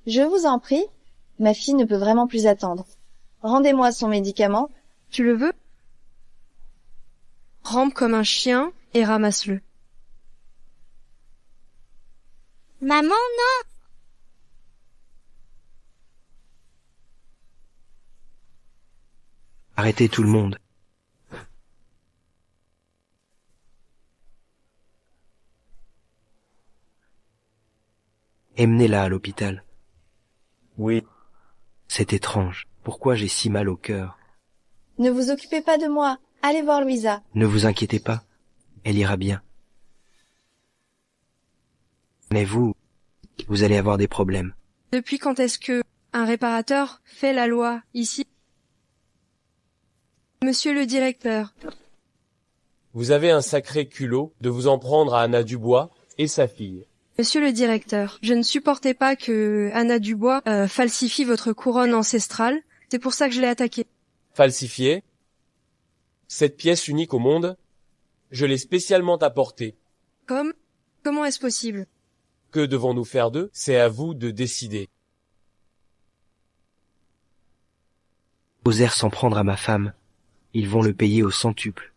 Je vous en prie, ma fille ne peut vraiment plus attendre. Rendez-moi son médicament. Tu le veux? Rampe comme un chien et ramasse-le. Maman, non! Arrêtez tout le monde. Emmenez-la à l'hôpital. Oui. C'est étrange. Pourquoi j'ai si mal au cœur? Ne vous occupez pas de moi. Allez voir Louisa. Ne vous inquiétez pas. Elle ira bien. Mais vous allez avoir des problèmes. Depuis quand est-ce que un réparateur fait la loi ici? Monsieur le directeur, Vous avez un sacré culot de vous en prendre à Anna Dubois et sa fille. monsieur le directeur, je ne supportais pas que Anna Dubois falsifie votre couronne ancestrale. C'est pour ça que je l'ai attaquée. Falsifiée. Cette pièce unique au monde, je l'ai spécialement apportée. Comment est-ce possible? Que devons-nous faire d'eux? C'est à vous de décider. Osèrent s'en prendre à ma femme. Ils vont le payer au centuple.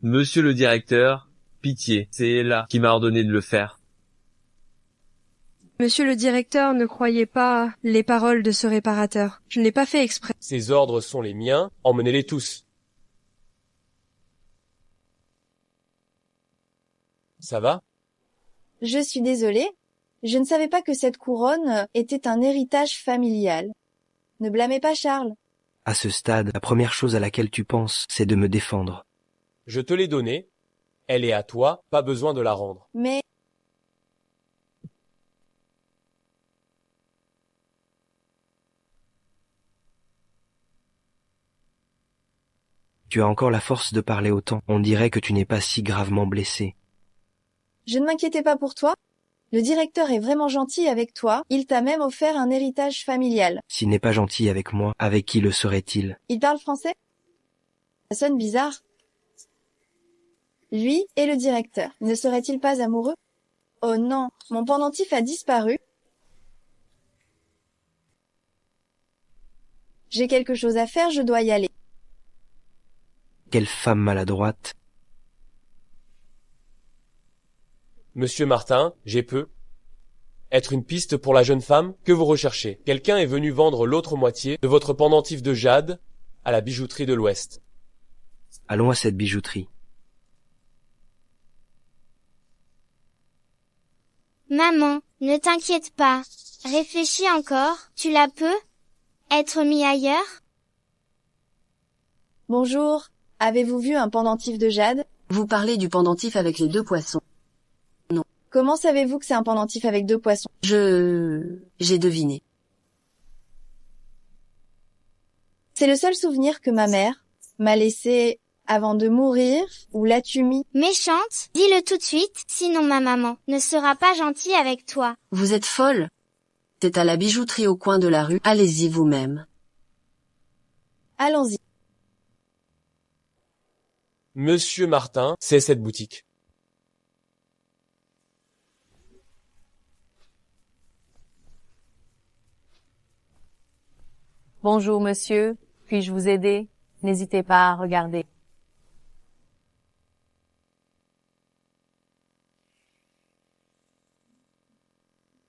Monsieur le directeur, pitié, c'est Ella qui m'a ordonné de le faire. Monsieur le directeur, ne croyez pas les paroles de ce réparateur. Je ne l'ai pas fait exprès. Ces ordres sont les miens, emmenez-les tous. Ça va? Je suis désolée. Je ne savais pas que cette couronne était un héritage familial. Ne blâmez pas Charles. À ce stade, la première chose à laquelle tu penses, c'est de me défendre. Je te l'ai donnée. Elle est à toi, pas besoin de la rendre. Mais Tu as encore la force de parler autant. On dirait que tu n'es pas si gravement blessé. je ne m'inquiétais pas pour toi. Le directeur est vraiment gentil avec toi. Il t'a même offert un héritage familial. S'il n'est pas gentil avec moi, avec qui le serait-il? Il parle français? Ça sonne bizarre. Lui et le directeur, ne seraient-ils pas amoureux? Oh non, mon pendentif a disparu. J'ai quelque chose à faire, je dois y aller. Quelle femme maladroite. Monsieur Martin, j'ai peu. Être une piste pour la jeune femme que vous recherchez. Quelqu'un est venu vendre l'autre moitié de votre pendentif de jade à la bijouterie de l'Ouest. Allons à cette bijouterie. Maman, ne t'inquiète pas. Réfléchis encore, tu la peux? Être mis ailleurs? Bonjour, avez-vous vu un pendentif de jade? Vous parlez du pendentif avec les deux poissons. Comment savez-vous que c'est un pendentif avec deux poissons? J'ai deviné. C'est le seul souvenir que ma mère m'a laissé avant de mourir, ou l'as-tu mis? Méchante, dis-le tout de suite, sinon ma maman ne sera pas gentille avec toi. Vous êtes folle? C'est à la bijouterie au coin de la rue. Allez-y vous-même. Allons-y. Monsieur Martin, c'est cette boutique. Bonjour monsieur, puis-je vous aider? N'hésitez pas à regarder.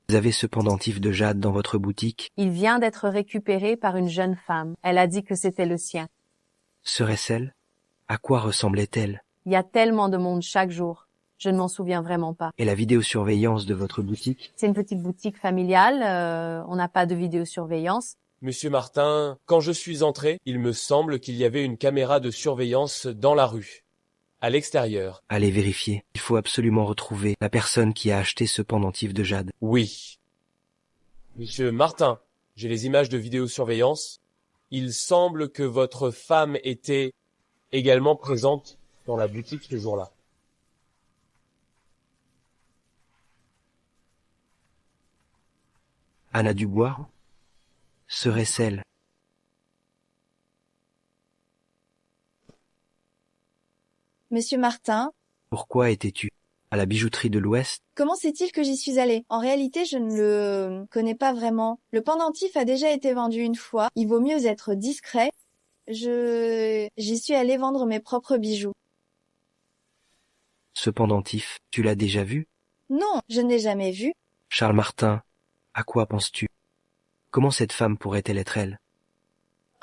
Vous avez ce pendentif de jade dans votre boutique? Il vient d'être récupéré par une jeune femme. Elle a dit que c'était le sien. Serait-ce elle? À quoi ressemblait-elle? Il y a tellement de monde chaque jour. Je ne m'en souviens vraiment pas. Et la vidéosurveillance de votre boutique? C'est une petite boutique familiale, on n'a pas de vidéosurveillance. Monsieur Martin, quand je suis entré, il me semble qu'il y avait une caméra de surveillance dans la rue, à l'extérieur. Allez vérifier. Il faut absolument retrouver la personne qui a acheté ce pendentif de jade. Oui. Monsieur Martin, j'ai les images de vidéosurveillance. Il semble que votre femme était également présente dans la boutique ce jour-là. Anna Dubois? Serait-ce elle? Monsieur Martin, Pourquoi étais-tu? À la bijouterie de l'Ouest? Comment sait-il que j'y suis allée? En réalité, je ne le connais pas vraiment. Le pendentif a déjà été vendu une fois. Il vaut mieux être discret. J'y suis allée vendre mes propres bijoux. Ce pendentif, tu l'as déjà vu? Non, je ne l'ai jamais vu. Charles Martin, à quoi penses-tu? Comment cette femme pourrait-elle être elle?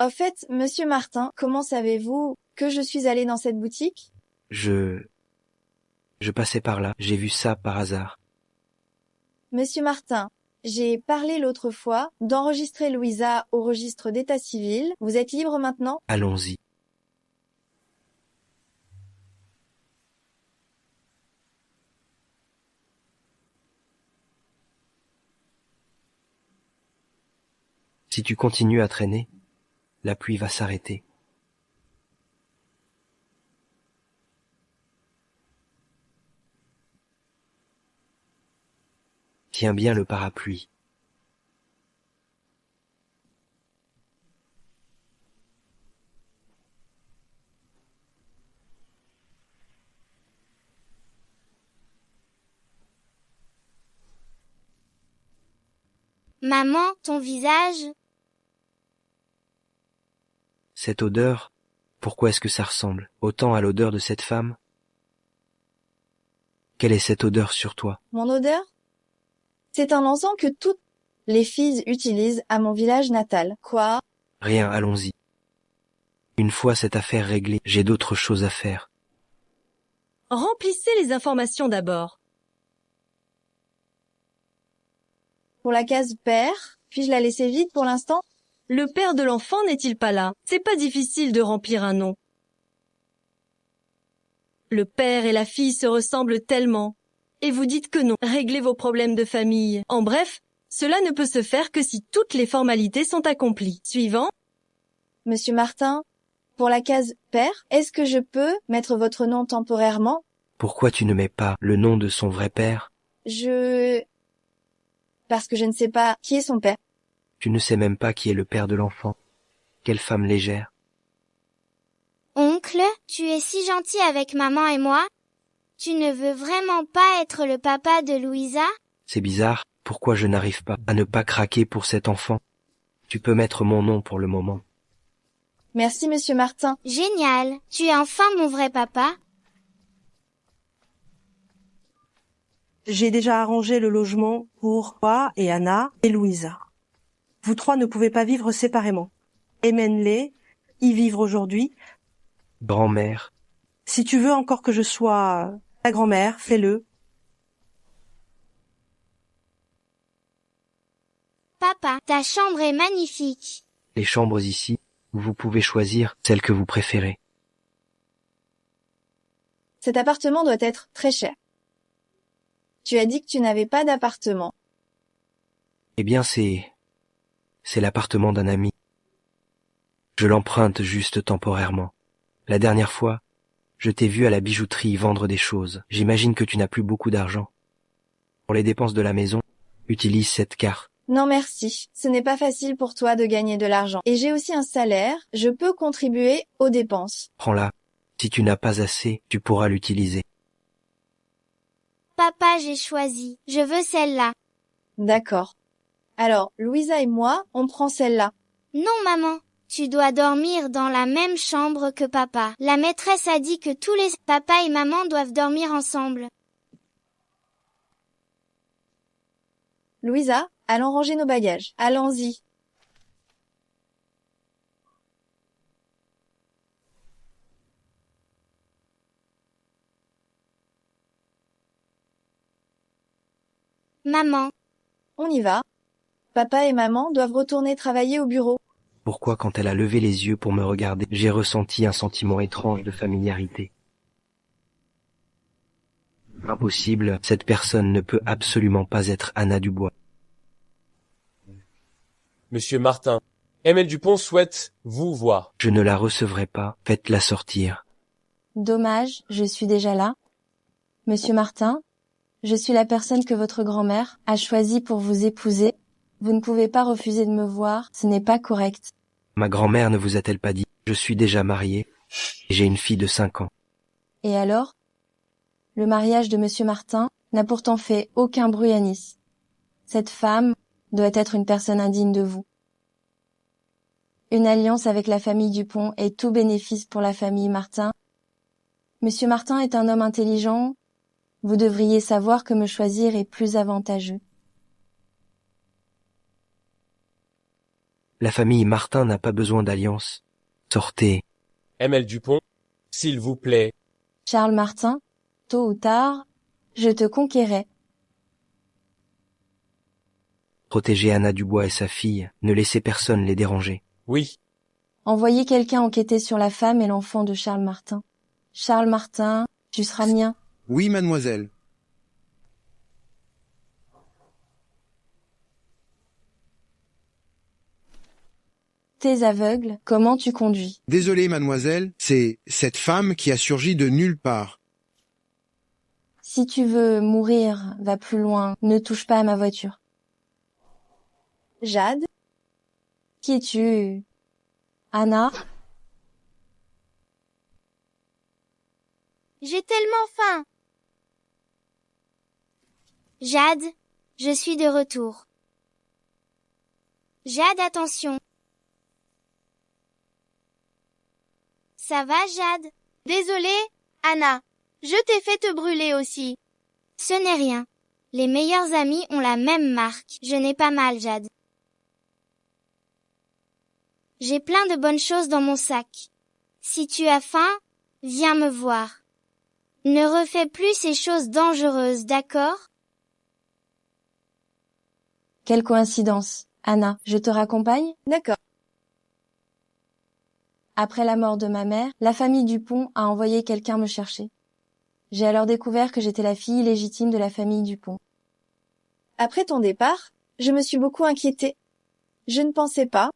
Au fait, monsieur Martin, comment savez-vous que je suis allée dans cette boutique? Je passais par là, j'ai vu ça par hasard. Monsieur Martin, j'ai parlé l'autre fois d'enregistrer Louisa au registre d'état civil. Vous êtes libre maintenant? Allons-y. Si tu continues à traîner, la pluie va s'arrêter. Tiens bien le parapluie. Maman, ton visage? Cette odeur, pourquoi est-ce que ça ressemble autant à l'odeur de cette femme? Quelle est cette odeur sur toi? Mon odeur? C'est un encens que toutes les filles utilisent à mon village natal. Quoi? Rien, allons-y. Une fois cette affaire réglée, j'ai d'autres choses à faire. Remplissez les informations d'abord. Pour la case père, puis-je la laisser vide pour l'instant? Le père de l'enfant n'est-il pas là? C'est pas difficile de remplir un nom. Le père et la fille se ressemblent tellement. Et vous dites que non. Réglez vos problèmes de famille. En bref, cela ne peut se faire que si toutes les formalités sont accomplies. Suivant. Monsieur Martin, pour la case père, est-ce que je peux mettre votre nom temporairement? Pourquoi tu ne mets pas le nom de son vrai père? Parce que je ne sais pas qui est son père. Tu ne sais même pas qui est le père de l'enfant. Quelle femme légère. Oncle, tu es si gentil avec maman et moi? Tu ne veux vraiment pas être le papa de Louisa? C'est bizarre, pourquoi je n'arrive pas à ne pas craquer pour cet enfant? Tu peux mettre mon nom pour le moment. Merci, monsieur Martin. Génial, tu es enfin mon vrai papa? J'ai déjà arrangé le logement pour toi et Anna et Louisa. Vous trois ne pouvez pas vivre séparément. Emmène-les, y vivre aujourd'hui. Grand-mère, Si tu veux encore que je sois ta grand-mère, fais-le. Papa, ta chambre est magnifique. les chambres ici, vous pouvez choisir celle que vous préférez. Cet appartement doit être très cher. Tu as dit que tu n'avais pas d'appartement. Eh bien, c'est l'appartement d'un ami. Je l'emprunte juste temporairement. La dernière fois, je t'ai vu à la bijouterie vendre des choses. J'imagine que tu n'as plus beaucoup d'argent. Pour les dépenses de la maison, utilise cette carte. Non merci, ce n'est pas facile pour toi de gagner de l'argent. Et j'ai aussi un salaire, je peux contribuer aux dépenses. Prends-la. Si tu n'as pas assez, tu pourras l'utiliser. Papa, j'ai choisi. Je veux celle-là. D'accord. Alors, Louisa et moi, on prend celle-là. Non, maman. Tu dois dormir dans la même chambre que papa. La maîtresse a dit que tous les papa et maman doivent dormir ensemble. Louisa, allons ranger nos bagages. Allons-y. Maman. On y va. Papa et maman doivent retourner travailler au bureau. Pourquoi, quand elle a levé les yeux pour me regarder, j'ai ressenti un sentiment étrange de familiarité. Impossible, cette personne ne peut absolument pas être Anna Dubois. Monsieur Martin, Emile Dupont souhaite vous voir. Je ne la recevrai pas, faites-la sortir. Dommage, je suis déjà là. Monsieur Martin, je suis la personne que votre grand-mère a choisie pour vous épouser. Vous ne pouvez pas refuser de me voir, ce n'est pas correct. Ma grand-mère ne vous a-t-elle pas dit? Je suis déjà marié, et j'ai une fille de 5 ans. Et alors? Le mariage de Monsieur Martin n'a pourtant fait aucun bruit à Nice. Cette femme doit être une personne indigne de vous. Une alliance avec la famille Dupont est tout bénéfice pour la famille Martin. Monsieur Martin est un homme intelligent. Vous devriez savoir que me choisir est plus avantageux. La famille Martin n'a pas besoin d'alliance. Sortez. ML Dupont, s'il vous plaît. Charles Martin, tôt ou tard, je te conquérais. Protégez Anna Dubois et sa fille. Ne laissez personne les déranger. Oui. Envoyez quelqu'un enquêter sur la femme et l'enfant de Charles Martin. Charles Martin, tu seras mien. Oui, mademoiselle. T'es aveugle, comment tu conduis? Désolé, mademoiselle, c'est cette femme qui a surgi de nulle part. Si tu veux mourir, va plus loin, ne touche pas à ma voiture. Jade? Qui es-tu? Anna? J'ai tellement faim. Jade, je suis de retour. Jade, attention. Ça va, Jade? Désolée, Anna. Je t'ai fait te brûler aussi. Ce n'est rien. Les meilleurs amis ont la même marque. Je n'ai pas mal, Jade. J'ai plein de bonnes choses dans mon sac. Si tu as faim, viens me voir. Ne refais plus ces choses dangereuses, d'accord? Quelle coïncidence. Anna, je te raccompagne? D'accord. Après la mort de ma mère, la famille Dupont a envoyé quelqu'un me chercher. J'ai alors découvert que j'étais la fille illégitime de la famille Dupont. Après ton départ, je me suis beaucoup inquiétée. Je ne pensais pas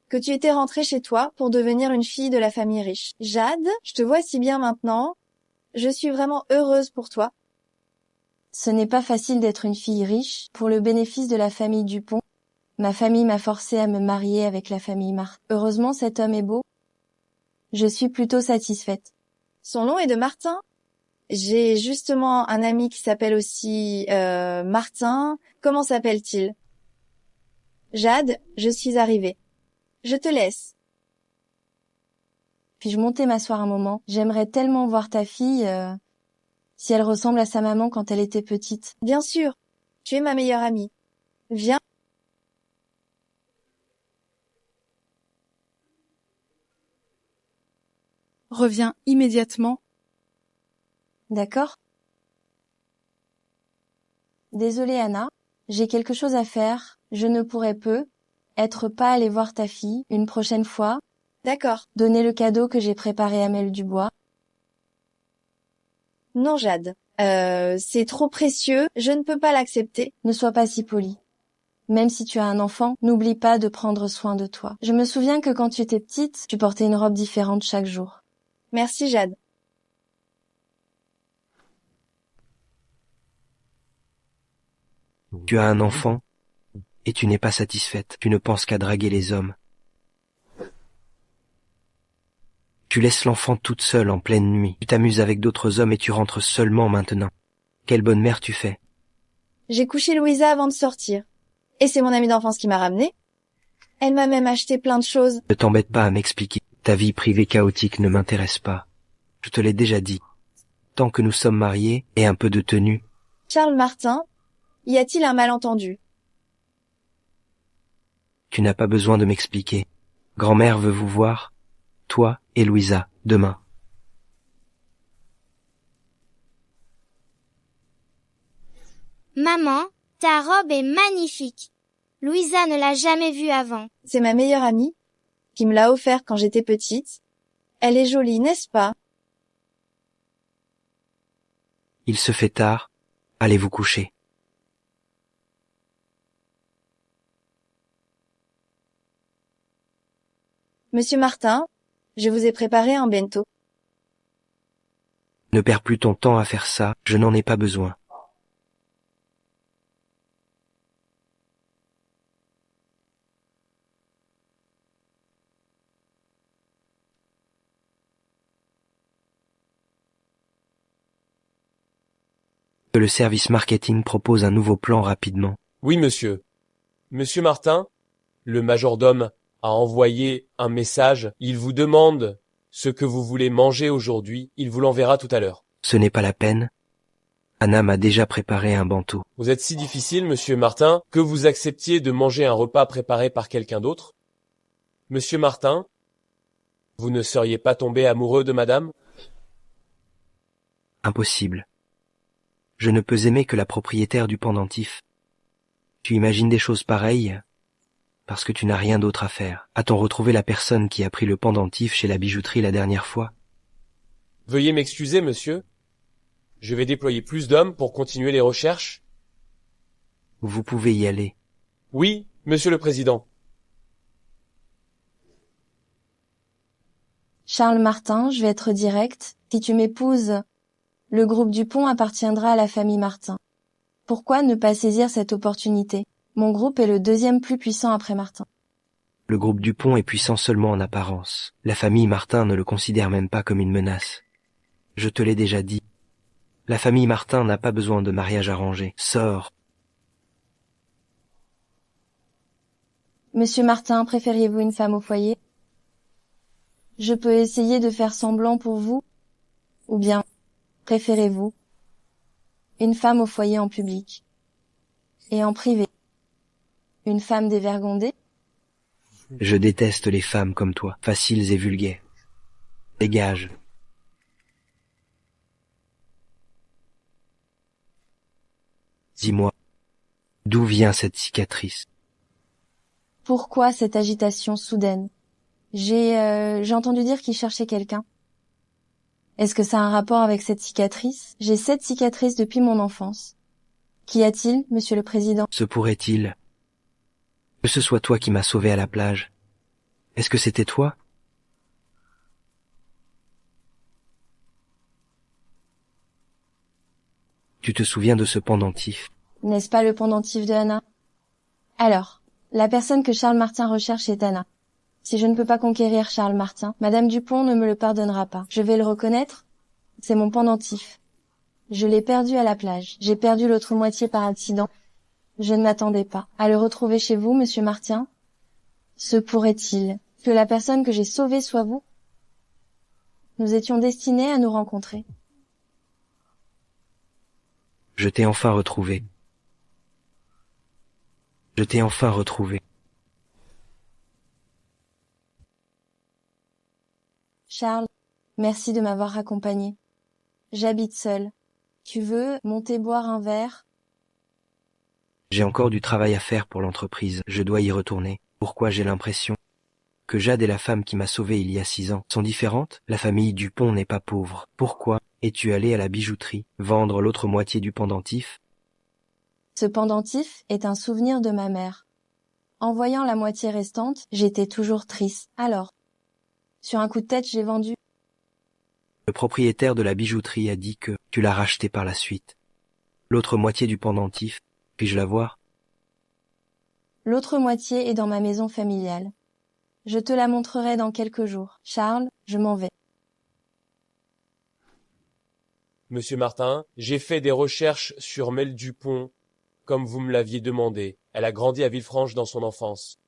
que tu étais rentrée chez toi pour devenir une fille de la famille riche. Jade, je te vois si bien maintenant. Je suis vraiment heureuse pour toi. Ce n'est pas facile d'être une fille riche. Pour le bénéfice de la famille Dupont, ma famille m'a forcée à me marier avec la famille Martin. Heureusement, cet homme est beau. Je suis plutôt satisfaite. Son nom est de Martin. J'ai justement un ami qui s'appelle aussi Martin. Comment s'appelle-t-il? Jade, je suis arrivée. Je te laisse. Puis-je monter m'asseoir un moment? J'aimerais tellement voir ta fille, si elle ressemble à sa maman quand elle était petite. Bien sûr, tu es ma meilleure amie. Viens. Reviens immédiatement. D'accord? Désolée Anna, j'ai quelque chose à faire. Je ne pourrais être pas aller voir ta fille une prochaine fois. D'accord. Donner le cadeau que j'ai préparé à Mel Dubois. Non, Jade. C'est trop précieux. Je ne peux pas l'accepter. Ne sois pas si poli. Même si tu as un enfant, n'oublie pas de prendre soin de toi. Je me souviens que quand tu étais petite, tu portais une robe différente chaque jour. Merci, Jade. Tu as un enfant et tu n'es pas satisfaite. Tu ne penses qu'à draguer les hommes. Tu laisses l'enfant toute seule en pleine nuit. Tu t'amuses avec d'autres hommes et tu rentres seulement maintenant. Quelle bonne mère tu fais. J'ai couché Louisa avant de sortir. Et c'est mon amie d'enfance qui m'a ramenée. Elle m'a même acheté plein de choses. Ne t'embête pas à m'expliquer. Ta vie privée chaotique ne m'intéresse pas. Je te l'ai déjà dit. Tant que nous sommes mariés et un peu de tenue. Charles Martin, y a-t-il un malentendu? Tu n'as pas besoin de m'expliquer. Grand-mère veut vous voir, toi et Louisa, demain. Maman, ta robe est magnifique. Louisa ne l'a jamais vue avant. C'est ma meilleure amie qui me l'a offert quand j'étais petite. Elle est jolie, n'est-ce pas? Il se fait tard. Allez vous coucher. Monsieur Martin, je vous ai préparé un bento. Ne perds plus ton temps à faire ça, je n'en ai pas besoin. Que le service marketing propose un nouveau plan rapidement. Oui, monsieur. Monsieur Martin, le majordome a envoyé un message. Il vous demande ce que vous voulez manger aujourd'hui. Il vous l'enverra tout à l'heure. Ce n'est pas la peine. Anna m'a déjà préparé un bantôt. Vous êtes si difficile, monsieur Martin, que vous acceptiez de manger un repas préparé par quelqu'un d'autre? Monsieur Martin, vous ne seriez pas tombé amoureux de madame? Impossible. Je ne peux aimer que la propriétaire du pendentif. Tu imagines des choses pareilles parce que tu n'as rien d'autre à faire. A-t-on retrouvé la personne qui a pris le pendentif chez la bijouterie la dernière fois? Veuillez m'excuser, monsieur. Je vais déployer plus d'hommes pour continuer les recherches. Vous pouvez y aller. Oui, monsieur le président. Charles Martin, je vais être direct. Si tu m'épouses, le groupe Dupont appartiendra à la famille Martin. Pourquoi ne pas saisir cette opportunité? Mon groupe est le deuxième plus puissant après Martin. Le groupe Dupont est puissant seulement en apparence. La famille Martin ne le considère même pas comme une menace. Je te l'ai déjà dit. La famille Martin n'a pas besoin de mariage arrangé. Sors. Monsieur Martin, préfériez-vous une femme au foyer? Je peux essayer de faire semblant pour vous? Ou bien, préférez-vous une femme au foyer en public? Et en privé? Une femme dévergondée? Je déteste les femmes comme toi, faciles et vulgaires. Dégage. Dis-moi, d'où vient cette cicatrice? Pourquoi cette agitation soudaine? J'ai entendu dire qu'il cherchait quelqu'un. Est-ce que ça a un rapport avec cette cicatrice? J'ai 7 cicatrices depuis mon enfance. Qu'y a-t-il, monsieur le président? Se pourrait-il que ce soit toi qui m'as sauvé à la plage? Est-ce que c'était toi? Tu te souviens de ce pendentif? N'est-ce pas le pendentif de Anna? Alors, la personne que Charles Martin recherche est Anna. Si je ne peux pas conquérir Charles Martin, Madame Dupont ne me le pardonnera pas. Je vais le reconnaître. C'est mon pendentif. Je l'ai perdu à la plage. J'ai perdu l'autre moitié par accident. Je ne m'attendais pas à le retrouver chez vous, monsieur Martin. Se pourrait-il que la personne que j'ai sauvée soit vous? Nous étions destinés à nous rencontrer. Je t'ai enfin retrouvé. Je t'ai enfin retrouvé. Charles, merci de m'avoir accompagné. J'habite seule. Tu veux monter boire un verre? J'ai encore du travail à faire pour l'entreprise. Je dois y retourner. Pourquoi j'ai l'impression que Jade et la femme qui m'a sauvé il y a 6 ans sont différentes? La famille Dupont n'est pas pauvre. Pourquoi es-tu allé à la bijouterie vendre l'autre moitié du pendentif? Ce pendentif est un souvenir de ma mère. En voyant la moitié restante, j'étais toujours triste. Alors, sur un coup de tête, j'ai vendu. Le propriétaire de la bijouterie a dit que tu l'as racheté par la suite. L'autre moitié du pendentif, puis-je la voir? L'autre moitié est dans ma maison familiale. Je te la montrerai dans quelques jours. Charles, je m'en vais. Monsieur Martin, j'ai fait des recherches sur Mel Dupont, comme vous me l'aviez demandé. Elle a grandi à Villefranche dans son enfance.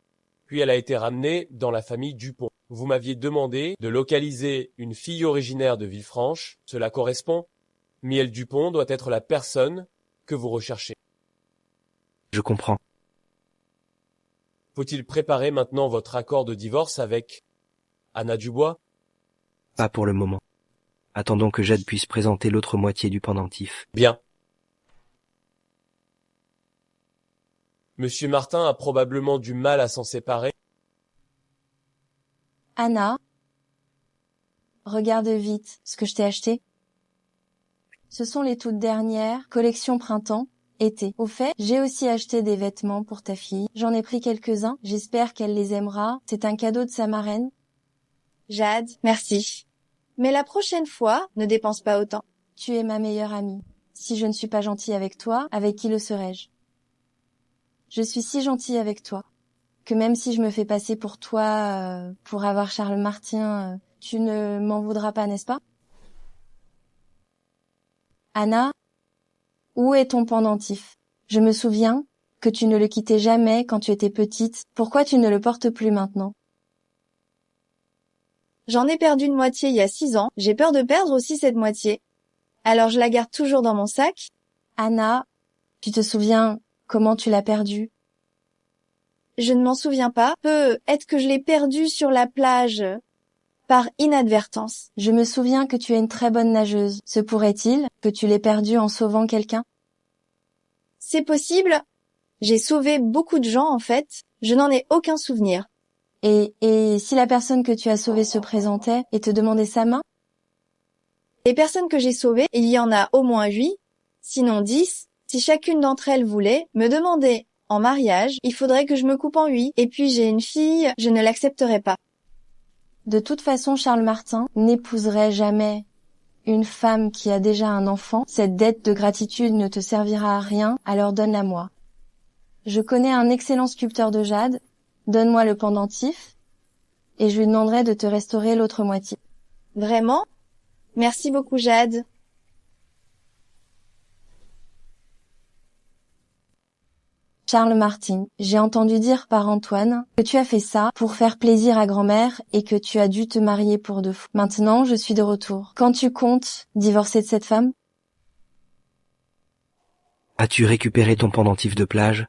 Puis elle a été ramenée dans la famille Dupont. Vous m'aviez demandé de localiser une fille originaire de Villefranche. Cela correspond. Miel Dupont doit être la personne que vous recherchez. Je comprends. Faut-il préparer maintenant votre accord de divorce avec Anna Dubois? Pas pour le moment. Attendons que Jade puisse présenter l'autre moitié du pendentif. Bien. Monsieur Martin a probablement du mal à s'en séparer. Anna, regarde vite ce que je t'ai acheté. Ce sont les toutes dernières collections printemps, été. Au fait, j'ai aussi acheté des vêtements pour ta fille. J'en ai pris quelques-uns. J'espère qu'elle les aimera. C'est un cadeau de sa marraine. Jade, merci. Mais la prochaine fois, ne dépense pas autant. Tu es ma meilleure amie. Si je ne suis pas gentille avec toi, avec qui le serais-je? Je suis si gentille avec toi que même si je me fais passer pour toi, pour avoir Charles Martin, tu ne m'en voudras pas, n'est-ce pas? Anna, Où est ton pendentif? Je me souviens que tu ne le quittais jamais quand tu étais petite. Pourquoi tu ne le portes plus maintenant? J'en ai perdu une moitié il y a 6 ans. J'ai peur de perdre aussi cette moitié. Alors je la garde toujours dans mon sac. Anna, tu te souviens comment tu l'as perdu? Je ne m'en souviens pas. Peut-être que je l'ai perdue sur la plage par inadvertance. Je me souviens que tu es une très bonne nageuse. Se pourrait-il que tu l'aies perdue en sauvant quelqu'un? C'est possible. J'ai sauvé beaucoup de gens en fait. Je n'en ai aucun souvenir. Et si la personne que tu as sauvée se présentait et te demandait sa main? Les personnes que j'ai sauvées, il y en a au moins 8, sinon 10. Si chacune d'entre elles voulait me demander en mariage, il faudrait que je me coupe en 8. Et puis j'ai une fille, je ne l'accepterai pas. De toute façon, Charles Martin n'épouserait jamais une femme qui a déjà un enfant. Cette dette de gratitude ne te servira à rien, alors donne-la moi. Je connais un excellent sculpteur de jade. Donne-moi le pendentif et je lui demanderai de te restaurer l'autre moitié. Vraiment? Merci beaucoup, Jade. Charles Martin, j'ai entendu dire par Antoine que tu as fait ça pour faire plaisir à grand-mère et que tu as dû te marier pour de fou. Maintenant, je suis de retour. Quand tu comptes divorcer de cette femme? As-tu récupéré ton pendentif de plage?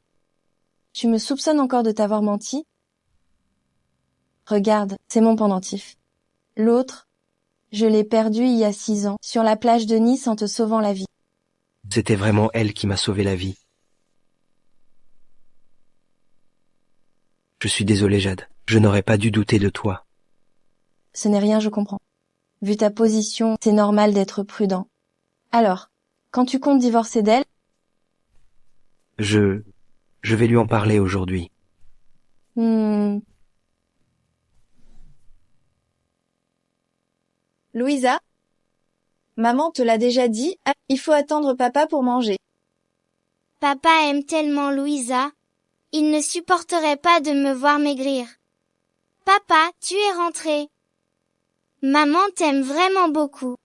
Tu me soupçonnes encore de t'avoir menti? Regarde, c'est mon pendentif. L'autre, je l'ai perdu il y a 6 ans, sur la plage de Nice en te sauvant la vie. C'était vraiment elle qui m'a sauvé la vie. Je suis désolé, Jade. Je n'aurais pas dû douter de toi. Ce n'est rien, je comprends. Vu ta position, c'est normal d'être prudent. Alors, quand tu comptes divorcer d'elle? Je vais lui en parler aujourd'hui. Louisa? Maman te l'a déjà dit, il faut attendre papa pour manger. Papa aime tellement Louisa. Il ne supporterait pas de me voir maigrir. Papa, tu es rentré. Maman t'aime vraiment beaucoup.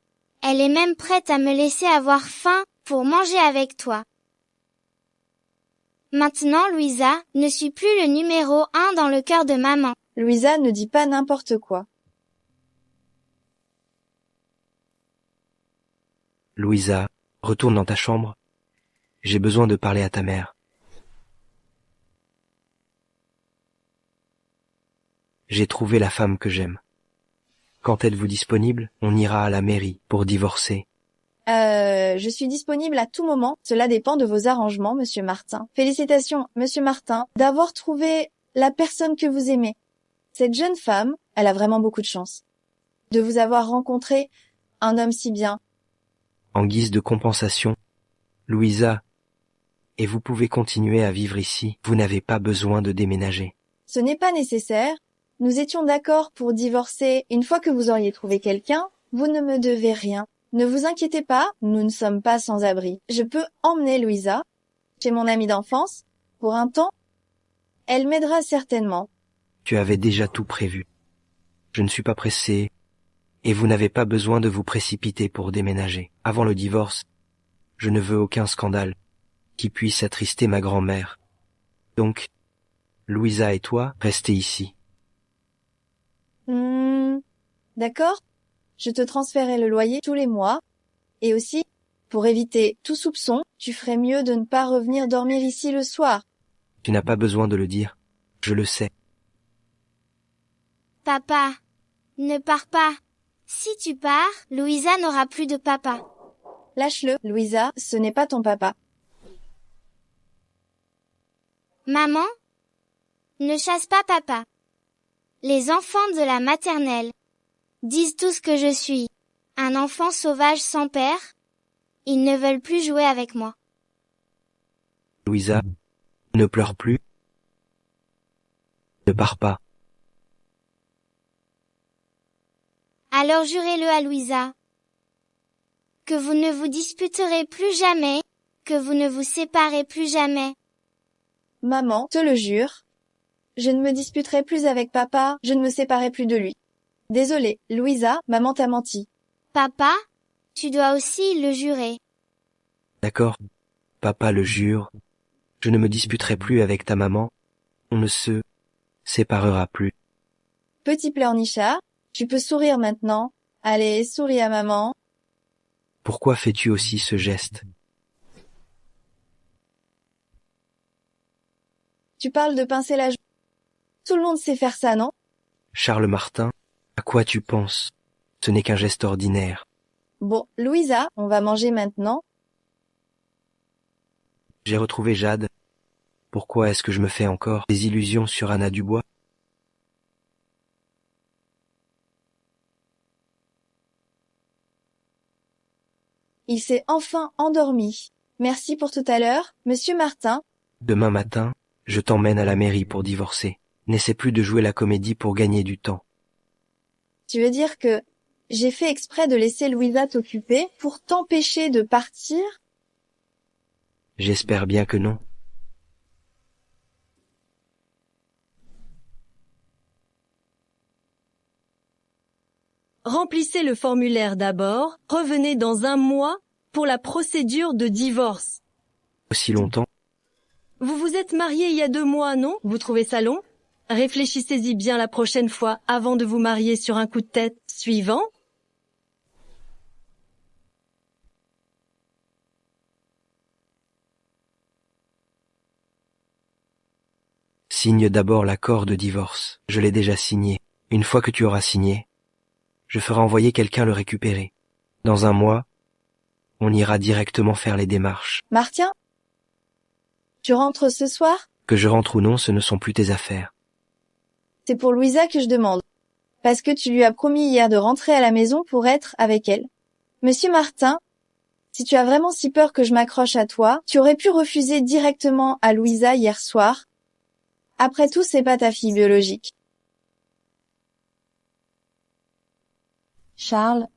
Elle est même prête à me laisser avoir faim pour manger avec toi. Maintenant, Louisa ne suis plus le numéro 1 dans le cœur de maman. Louisa ne dit pas n'importe quoi. Louisa, retourne dans ta chambre. J'ai besoin de parler à ta mère. J'ai trouvé la femme que j'aime. Quand êtes-vous disponible? On ira à la mairie pour divorcer. Je suis disponible à tout moment. Cela dépend de vos arrangements, Monsieur Martin. Félicitations, Monsieur Martin, d'avoir trouvé la personne que vous aimez. Cette jeune femme, elle a vraiment beaucoup de chance. De vous avoir rencontré un homme si bien. En guise de compensation, Louisa, et vous pouvez continuer à vivre ici. Vous n'avez pas besoin de déménager. Ce n'est pas nécessaire. Nous étions d'accord pour divorcer une fois que vous auriez trouvé quelqu'un. Vous ne me devez rien. Ne vous inquiétez pas, nous ne sommes pas sans abri. Je peux emmener Louisa chez mon amie d'enfance pour un temps. Elle m'aidera certainement. Tu avais déjà tout prévu. Je ne suis pas pressé, et vous n'avez pas besoin de vous précipiter pour déménager. Avant le divorce, je ne veux aucun scandale qui puisse attrister ma grand-mère. Donc, Louisa et toi, restez ici. D'accord? Je te transférerai le loyer tous les mois. Et aussi, pour éviter tout soupçon, tu ferais mieux de ne pas revenir dormir ici le soir. Tu n'as pas besoin de le dire. Je le sais. Papa, ne pars pas. Si tu pars, Louisa n'aura plus de papa. Lâche-le, Louisa, ce n'est pas ton papa. Maman, ne chasse pas papa. Les enfants de la maternelle disent tous que je suis un enfant sauvage sans père. Ils ne veulent plus jouer avec moi. Louisa, ne pleure plus. Ne pars pas. Alors jurez-le à Louisa. Que vous ne vous disputerez plus jamais, que vous ne vous séparez plus jamais. Maman, te le jure. Je ne me disputerai plus avec papa, je ne me séparerai plus de lui. Désolée, Louisa, maman t'a menti. Papa, tu dois aussi le jurer. D'accord. Papa le jure, je ne me disputerai plus avec ta maman, on ne se séparera plus. Petit pleurnichard, tu peux sourire maintenant. Allez, souris à maman. Pourquoi fais-tu aussi ce geste? Tu parles de pincer la joue. Tout le monde sait faire ça, non? Charles Martin, à quoi tu penses? Ce n'est qu'un geste ordinaire. Bon, Louisa, on va manger maintenant. J'ai retrouvé Jade. Pourquoi est-ce que je me fais encore des illusions sur Anna Dubois? Il s'est enfin endormi. Merci pour tout à l'heure, Monsieur Martin. Demain matin, je t'emmène à la mairie pour divorcer. N'essaie plus de jouer la comédie pour gagner du temps. Tu veux dire que j'ai fait exprès de laisser Louisa t'occuper pour t'empêcher de partir? J'espère bien que non. Remplissez le formulaire d'abord, revenez dans 1 mois pour la procédure de divorce. Aussi longtemps? Vous vous êtes mariés il y a 2 mois, non? Vous trouvez ça long? Réfléchissez-y bien la prochaine fois avant de vous marier sur un coup de tête. Suivant. Signe d'abord l'accord de divorce. Je l'ai déjà signé. Une fois que tu auras signé, je ferai envoyer quelqu'un le récupérer. Dans 1 mois, on ira directement faire les démarches. Martien? Tu rentres ce soir? Que je rentre ou non, ce ne sont plus tes affaires. C'est pour Louisa que je demande. Parce que tu lui as promis hier de rentrer à la maison pour être avec elle. Monsieur Martin, si tu as vraiment si peur que je m'accroche à toi, tu aurais pu refuser directement à Louisa hier soir. Après tout, c'est pas ta fille biologique. Charles,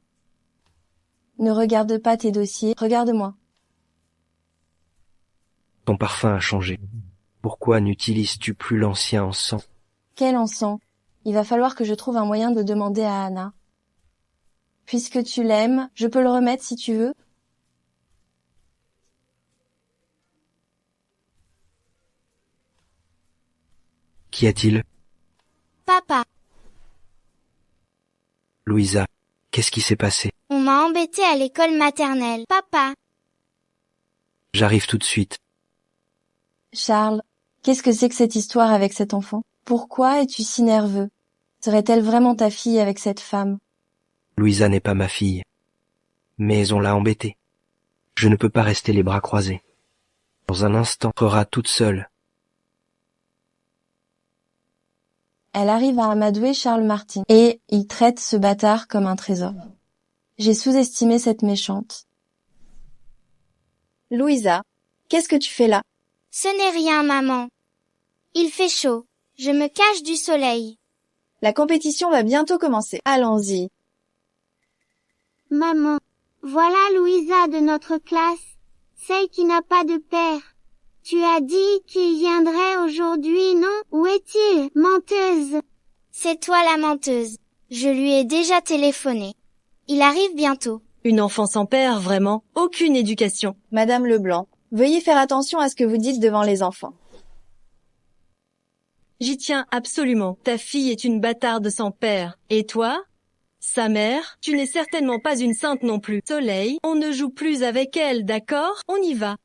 ne regarde pas tes dossiers, regarde-moi. Ton parfum a changé. Pourquoi n'utilises-tu plus l'ancien encens? Quel encens? Il va falloir que je trouve un moyen de demander à Anna. Puisque tu l'aimes, je peux le remettre si tu veux. Qu'y a-t-il? Papa, Louisa, qu'est-ce qui s'est passé? on m'a embêté à l'école maternelle. Papa, J'arrive tout de suite. Charles, qu'est-ce que c'est que cette histoire avec cet enfant? Pourquoi es-tu si nerveux? Serait-elle vraiment ta fille avec cette femme? Louisa n'est pas ma fille. Mais on l'a embêtée. Je ne peux pas rester les bras croisés. Dans un instant, elle sera toute seule. Elle arrive à amadouer Charles Martin et il traite ce bâtard comme un trésor. J'ai sous-estimé cette méchante. Louisa, qu'est-ce que tu fais là? ce n'est rien, maman. Il fait chaud. Je me cache du soleil. La compétition va bientôt commencer. Allons-y. Maman, voilà Louisa de notre classe, celle qui n'a pas de père. Tu as dit qu'il viendrait aujourd'hui, non? Où est-il, menteuse? C'est toi la menteuse. Je lui ai déjà téléphoné. Il arrive bientôt. Une enfant sans père, vraiment. Aucune éducation. Madame Leblanc, veuillez faire attention à ce que vous dites devant les enfants. J'y tiens absolument. Ta fille est une bâtarde sans père. Et toi? Sa mère? Tu n'es certainement pas une sainte non plus. Soleil, on ne joue plus avec elle, d'accord? On y va.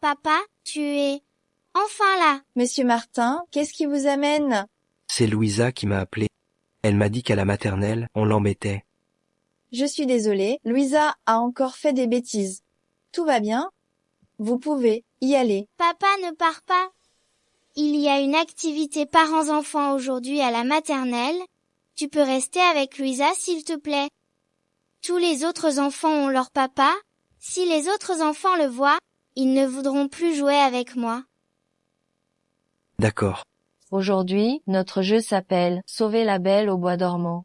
Papa, tu es enfin là. Monsieur Martin, qu'est-ce qui vous amène? C'est Louisa qui m'a appelé. Elle m'a dit qu'à la maternelle, on l'embêtait. Je suis désolée, Louisa a encore fait des bêtises. Tout va bien? Vous pouvez y aller. Papa ne part pas. Il y a une activité parents-enfants aujourd'hui à la maternelle. Tu peux rester avec Louisa s'il te plaît. Tous les autres enfants ont leur papa. Si les autres enfants le voient, ils ne voudront plus jouer avec moi. D'accord. Aujourd'hui, notre jeu s'appelle Sauver la belle au bois dormant.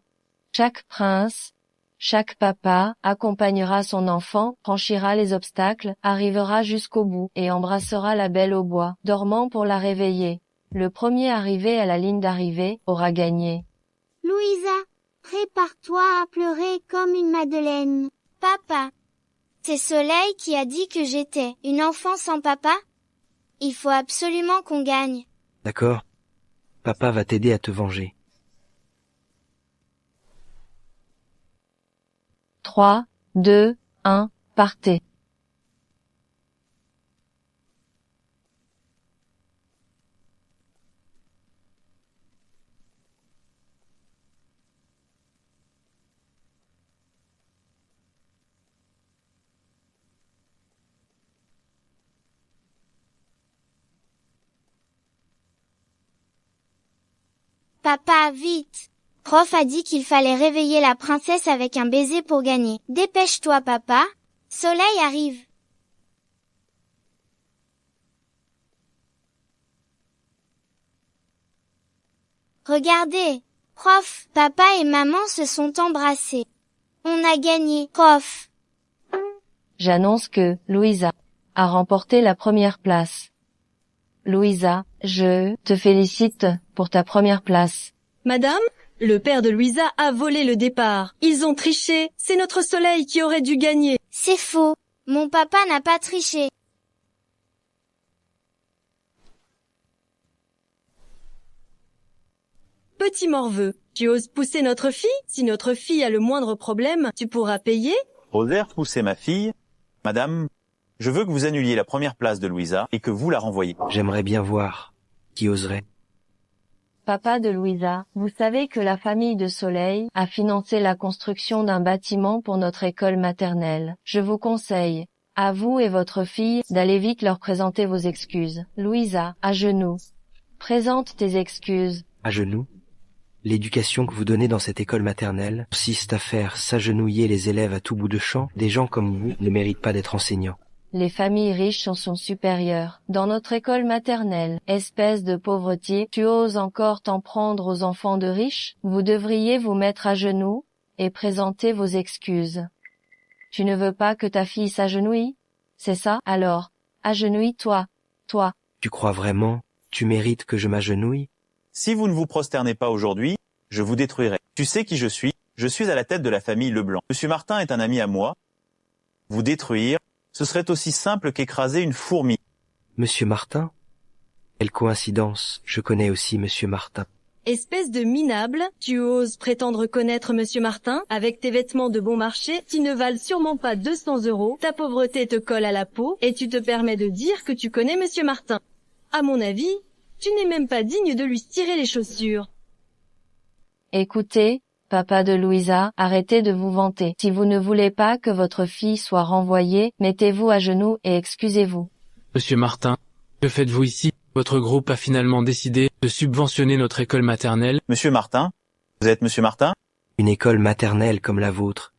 Chaque prince, chaque papa accompagnera son enfant, franchira les obstacles, arrivera jusqu'au bout et embrassera la belle au bois dormant pour la réveiller. Le premier arrivé à la ligne d'arrivée aura gagné. Louisa, prépare-toi à pleurer comme une madeleine. Papa. C'est Soleil qui a dit que j'étais une enfant sans papa? Il faut absolument qu'on gagne. D'accord? Papa va t'aider à te venger. 3, 2, 1, partez. Papa, vite. Prof a dit qu'il fallait réveiller la princesse avec un baiser pour gagner. Dépêche-toi, papa. Soleil arrive. Regardez. Prof, papa et maman se sont embrassés. On a gagné, prof. J'annonce que Louisa a remporté la première place. Louisa, je te félicite pour ta première place. Madame, le père de Louisa a volé le départ. Ils ont triché. C'est notre Soleil qui aurait dû gagner. C'est faux. Mon papa n'a pas triché. Petit morveux, tu oses pousser notre fille? Si notre fille a le moindre problème, tu pourras payer? Oser pousser ma fille? Madame, je veux que vous annuliez la première place de Louisa et que vous la renvoyiez. J'aimerais bien voir qui oserait. Papa de Louisa, vous savez que la famille de Soleil a financé la construction d'un bâtiment pour notre école maternelle. Je vous conseille, à vous et votre fille, d'aller vite leur présenter vos excuses. Louisa, à genoux. Présente tes excuses. À genoux? L'éducation que vous donnez dans cette école maternelle consiste à faire s'agenouiller les élèves à tout bout de champ. Des gens comme vous ne méritent pas d'être enseignants. Les familles riches sont supérieures. Dans notre école maternelle, espèce de pauvreté, tu oses encore t'en prendre aux enfants de riches? Vous devriez vous mettre à genoux et présenter vos excuses. Tu ne veux pas que ta fille s'agenouille? C'est ça? Alors, agenouille-toi, toi. Tu crois vraiment, tu mérites que je m'agenouille? Si vous ne vous prosternez pas aujourd'hui, je vous détruirai. Tu sais qui je suis? Je suis à la tête de la famille Leblanc. Monsieur Martin est un ami à moi. Vous détruire, ce serait aussi simple qu'écraser une fourmi. Monsieur Martin? Quelle coïncidence, je connais aussi Monsieur Martin. Espèce de minable, tu oses prétendre connaître Monsieur Martin? Avec tes vêtements de bon marché, qui ne valent sûrement pas 200 €, ta pauvreté te colle à la peau, et tu te permets de dire que tu connais Monsieur Martin. À mon avis, tu n'es même pas digne de lui tirer les chaussures. Écoutez, papa de Louisa, arrêtez de vous vanter. Si vous ne voulez pas que votre fille soit renvoyée, mettez-vous à genoux et excusez-vous. Monsieur Martin, que faites-vous ici? Votre groupe a finalement décidé de subventionner notre école maternelle. Monsieur Martin? Vous êtes Monsieur Martin? Une école maternelle comme la vôtre,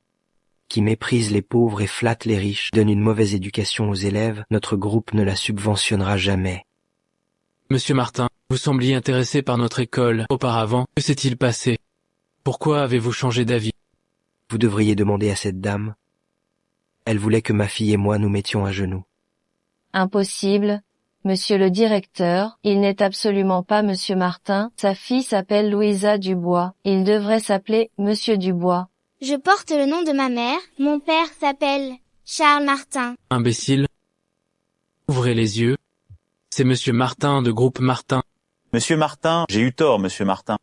qui méprise les pauvres et flatte les riches, donne une mauvaise éducation aux élèves, notre groupe ne la subventionnera jamais. Monsieur Martin, vous sembliez intéressé par notre école auparavant. Que s'est-il passé? Pourquoi avez-vous changé d'avis? Vous devriez demander à cette dame. Elle voulait que ma fille et moi nous mettions à genoux. Impossible. Monsieur le directeur, il n'est absolument pas Monsieur Martin, sa fille s'appelle Louisa Dubois. Il devrait s'appeler Monsieur Dubois. Je porte le nom de ma mère. Mon père s'appelle Charles Martin. Imbécile. Ouvrez les yeux. C'est Monsieur Martin de groupe Martin. Monsieur Martin, j'ai eu tort, Monsieur Martin.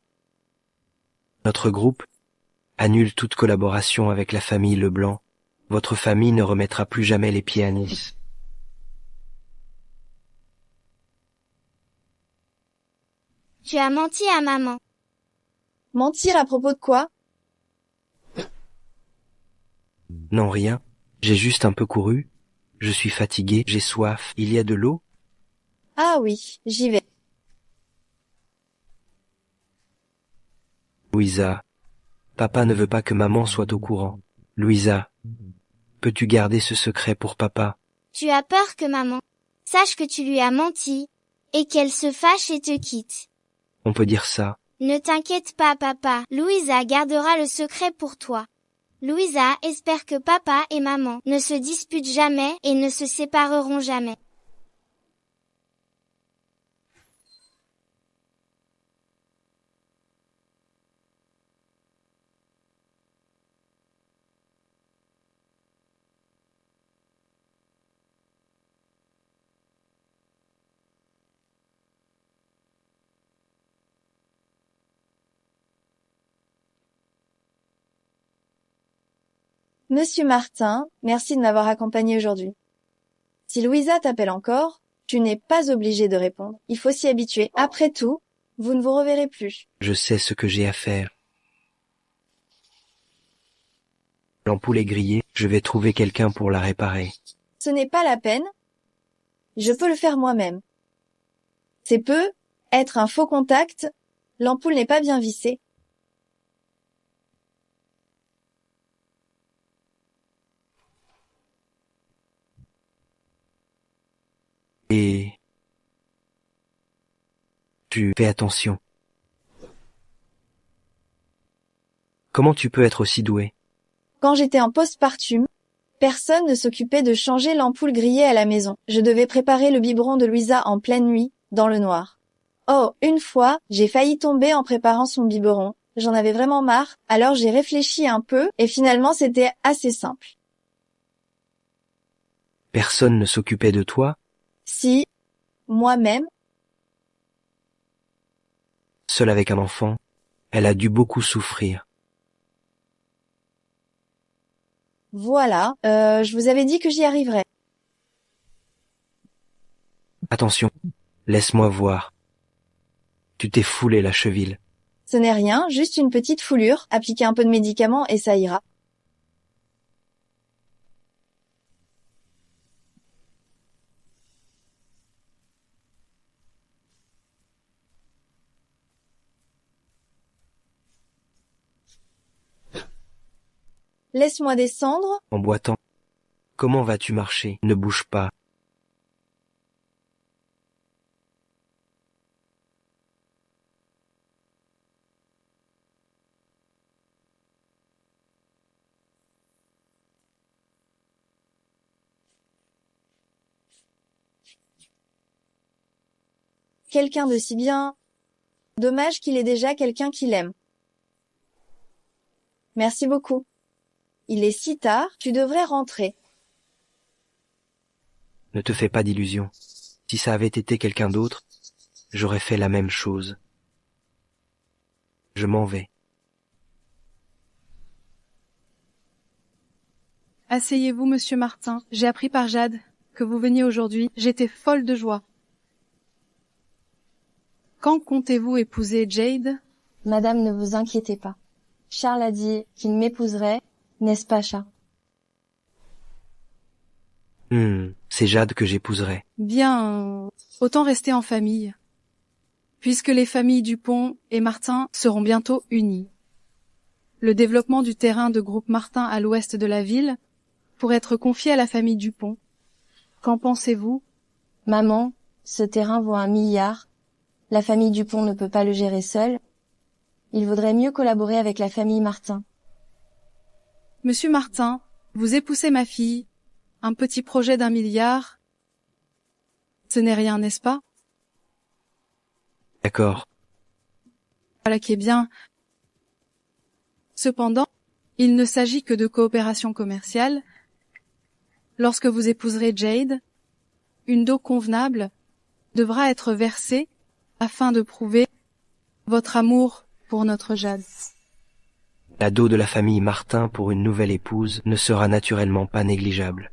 Notre groupe annule toute collaboration avec la famille Leblanc. Votre famille ne remettra plus jamais les pieds à Nice. Tu as menti à maman. Mentir à propos de quoi? Non, rien. J'ai juste un peu couru. Je suis fatigué, j'ai soif. Il y a de l'eau? Ah oui, j'y vais. Louisa, papa ne veut pas que maman soit au courant. Louisa, peux-tu garder ce secret pour papa? Tu as peur que maman sache que tu lui as menti et qu'elle se fâche et te quitte. On peut dire ça. Ne t'inquiète pas, papa. Louisa gardera le secret pour toi. Louisa espère que papa et maman ne se disputent jamais et ne se sépareront jamais. Monsieur Martin, merci de m'avoir accompagné aujourd'hui. Si Louisa t'appelle encore, tu n'es pas obligé de répondre. Il faut s'y habituer. Après tout, vous ne vous reverrez plus. Je sais ce que j'ai à faire. L'ampoule est grillée, je vais trouver quelqu'un pour la réparer. Ce n'est pas la peine. Je peux le faire moi-même. C'est peu être un faux contact. L'ampoule n'est pas bien vissée. Et tu fais attention. Comment tu peux être aussi doué? Quand j'étais en postpartum, personne ne s'occupait de changer l'ampoule grillée à la maison. Je devais préparer le biberon de Louisa en pleine nuit, dans le noir. Oh, une fois, j'ai failli tomber en préparant son biberon. J'en avais vraiment marre, alors j'ai réfléchi un peu et finalement c'était assez simple. Personne ne s'occupait de toi? Si, moi-même, Seule avec un enfant, elle a dû beaucoup souffrir. voilà, je vous avais dit que j'y arriverais. Attention, laisse-moi voir. Tu t'es foulé la cheville. Ce n'est rien, juste une petite foulure, appliquez un peu de médicaments et ça ira. Laisse-moi descendre. En boitant. Comment vas-tu marcher? Ne bouge pas. Quelqu'un de si bien. Dommage qu'il ait déjà quelqu'un qui l'aime. Merci beaucoup. Il est si tard, tu devrais rentrer. Ne te fais pas d'illusions. Si ça avait été quelqu'un d'autre, j'aurais fait la même chose. Je m'en vais. Asseyez-vous, monsieur Martin. J'ai appris par Jade que vous veniez aujourd'hui. J'étais folle de joie. Quand comptez-vous épouser Jade? Madame, ne vous inquiétez pas. Charles a dit qu'il m'épouserait, n'est-ce pas, Charles? C'est Jade que j'épouserai. Bien, autant rester en famille, puisque les familles Dupont et Martin seront bientôt unies. Le développement du terrain de groupe Martin à l'ouest de la ville pourrait être confié à la famille Dupont. Qu'en pensez-vous? Maman, ce terrain vaut 1 milliard. La famille Dupont ne peut pas le gérer seule. Il vaudrait mieux collaborer avec la famille Martin. Monsieur Martin, vous épousez ma fille. Un petit projet d'1 milliard. Ce n'est rien, n'est-ce pas? D'accord. Voilà qui est bien. Cependant, il ne s'agit que de coopération commerciale. Lorsque vous épouserez Jade, une dot convenable devra être versée afin de prouver votre amour pour notre Jade. La dot de la famille Martin pour une nouvelle épouse ne sera naturellement pas négligeable.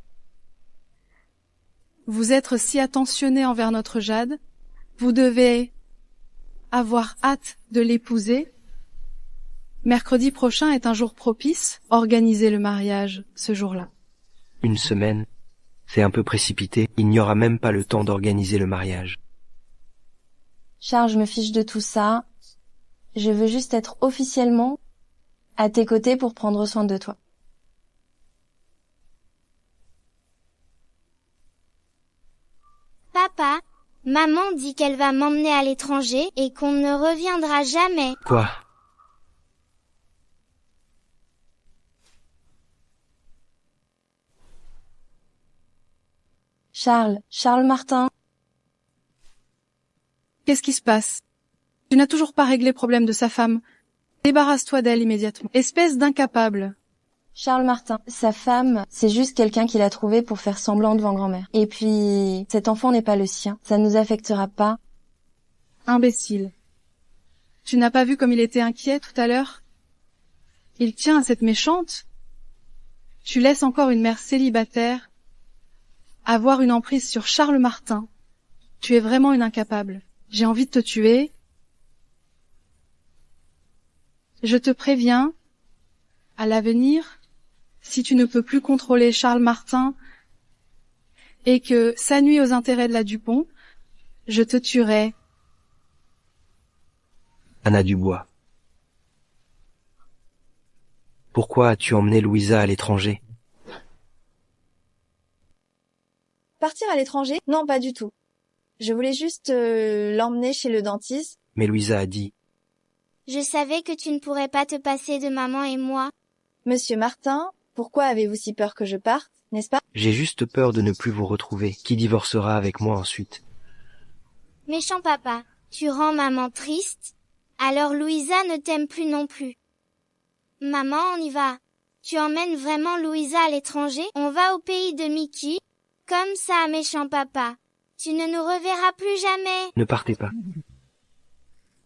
Vous êtes si attentionné envers notre Jade, vous devez avoir hâte de l'épouser. Mercredi prochain est un jour propice, organisez le mariage ce jour-là. 1 semaine, c'est un peu précipité, il n'y aura même pas le temps d'organiser le mariage. Charles, je me fiche de tout ça. Je veux juste être officiellement à tes côtés pour prendre soin de toi. Papa, maman dit qu'elle va m'emmener à l'étranger et qu'on ne reviendra jamais. Quoi? Charles Martin. Qu'est-ce qui se passe? Tu n'as toujours pas réglé le problème de sa femme. Débarrasse-toi d'elle immédiatement. Espèce d'incapable. Charles Martin, sa femme, c'est juste quelqu'un qu'il a trouvé pour faire semblant devant grand-mère. Et puis, cet enfant n'est pas le sien. Ça ne nous affectera pas. Imbécile. Tu n'as pas vu comme il était inquiet tout à l'heure? Il tient à cette méchante. Tu laisses encore une mère célibataire avoir une emprise sur Charles Martin. Tu es vraiment une incapable. J'ai envie de te tuer. Je te préviens, à l'avenir, si tu ne peux plus contrôler Charles Martin et que ça nuit aux intérêts de la Dupont, je te tuerai. Anna Dubois. Pourquoi as-tu emmené Louisa à l'étranger? Partir à l'étranger? Non, pas du tout. Je voulais juste l'emmener chez le dentiste. Mais Louisa a dit. Je savais que tu ne pourrais pas te passer de maman et moi. Monsieur Martin, pourquoi avez-vous si peur que je parte, n'est-ce pas? J'ai juste peur de ne plus vous retrouver. Qui divorcera avec moi ensuite? Méchant papa, tu rends maman triste? Alors Louisa ne t'aime plus non plus. Maman, on y va. Tu emmènes vraiment Louisa à l'étranger? On va au pays de Mickey? Comme ça, méchant papa. Tu ne nous reverras plus jamais. Ne partez pas.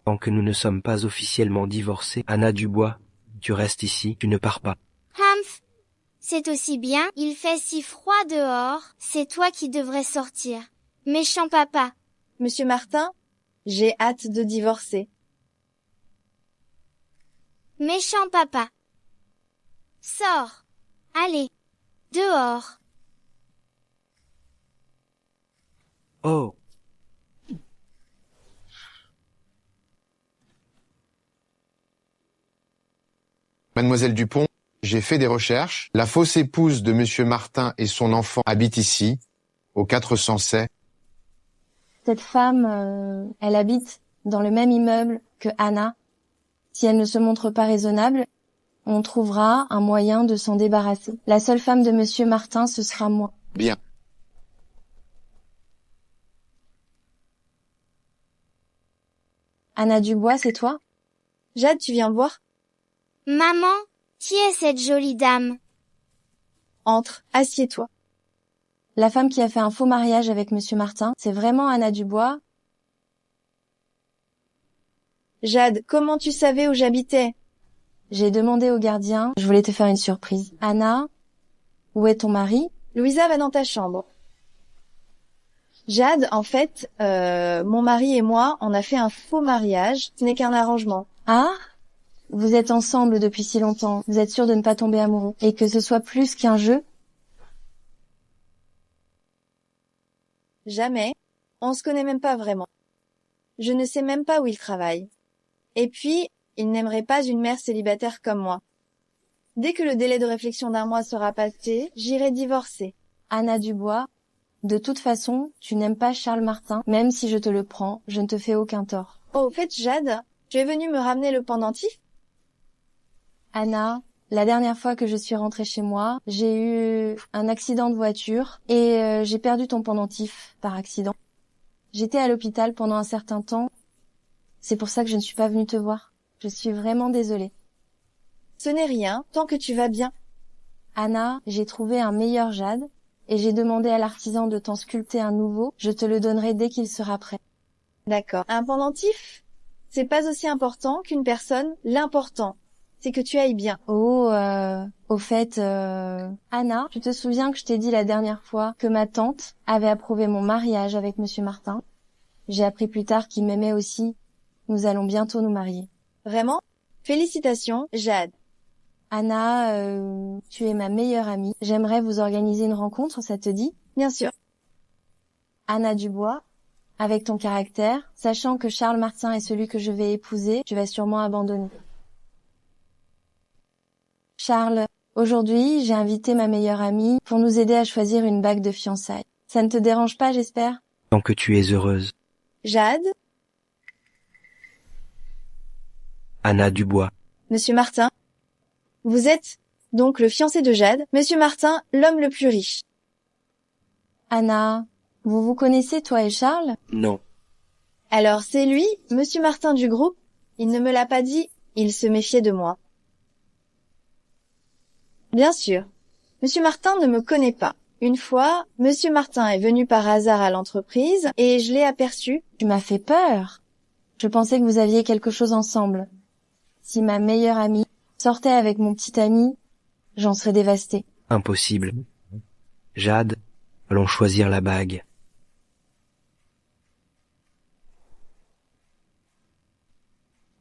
Tant que nous ne sommes pas officiellement divorcés, Anna Dubois, tu restes ici, tu ne pars pas. Humph. C'est aussi bien, il fait si froid dehors, c'est toi qui devrais sortir. Méchant papa. Monsieur Martin, j'ai hâte de divorcer. Méchant papa. Sors. Allez. Dehors. Oh! Mademoiselle Dupont, j'ai fait des recherches. La fausse épouse de Monsieur Martin et son enfant habitent ici, au 407. Cette femme, elle habite dans le même immeuble que Anna. Si elle ne se montre pas raisonnable, on trouvera un moyen de s'en débarrasser. La seule femme de Monsieur Martin, ce sera moi. Bien. Anna Dubois, c'est toi? Jade, tu viens me voir? Maman, qui est cette jolie dame? Entre, assieds-toi. La femme qui a fait un faux mariage avec Monsieur Martin, c'est vraiment Anna Dubois? Jade, comment tu savais où j'habitais? J'ai demandé au gardien, je voulais te faire une surprise. Anna, où est ton mari? Louisa va dans ta chambre. Jade, en fait, mon mari et moi, on a fait un faux mariage. Ce n'est qu'un arrangement. Ah? Vous êtes ensemble depuis si longtemps. Vous êtes sûr de ne pas tomber amoureux. Et que ce soit plus qu'un jeu? Jamais. On se connaît même pas vraiment. Je ne sais même pas où il travaille. Et puis, il n'aimerait pas une mère célibataire comme moi. Dès que le délai de réflexion d'un mois sera passé, j'irai divorcer. Anna Dubois, de toute façon, tu n'aimes pas Charles Martin. Même si je te le prends, je ne te fais aucun tort. Oh, au fait, Jade, tu es venue me ramener le pendentif? Anna, la dernière fois que je suis rentrée chez moi, j'ai eu un accident de voiture et j'ai perdu ton pendentif par accident. J'étais à l'hôpital pendant un certain temps. C'est pour ça que je ne suis pas venue te voir. Je suis vraiment désolée. Ce n'est rien, tant que tu vas bien. Anna, j'ai trouvé un meilleur jade et j'ai demandé à l'artisan de t'en sculpter un nouveau. Je te le donnerai dès qu'il sera prêt. D'accord. Un pendentif, c'est pas aussi important qu'une personne. L'important, c'est que tu ailles bien. Oh, au fait, Anna, tu te souviens que je t'ai dit la dernière fois que ma tante avait approuvé mon mariage avec Monsieur Martin? J'ai appris plus tard qu'il m'aimait aussi. Nous allons bientôt nous marier. Vraiment? Félicitations, Jade. Anna, tu es ma meilleure amie. J'aimerais vous organiser une rencontre, ça te dit? Bien sûr. Anna Dubois, avec ton caractère, sachant que Charles Martin est celui que je vais épouser, tu vas sûrement abandonner. Charles, aujourd'hui, j'ai invité ma meilleure amie pour nous aider à choisir une bague de fiançailles. Ça ne te dérange pas, j'espère? Tant que tu es heureuse. Jade? Anna Dubois. Monsieur Martin? Vous êtes donc le fiancé de Jade, Monsieur Martin, l'homme le plus riche. Anna, vous vous connaissez, toi et Charles? Non. Alors c'est lui, Monsieur Martin du groupe? Il ne me l'a pas dit, il se méfiait de moi. Bien sûr. Monsieur Martin ne me connaît pas. Une fois, Monsieur Martin est venu par hasard à l'entreprise et je l'ai aperçu. Tu m'as fait peur. Je pensais que vous aviez quelque chose ensemble. Si ma meilleure amie sortait avec mon petit ami, j'en serais dévastée. Impossible. Jade, allons choisir la bague.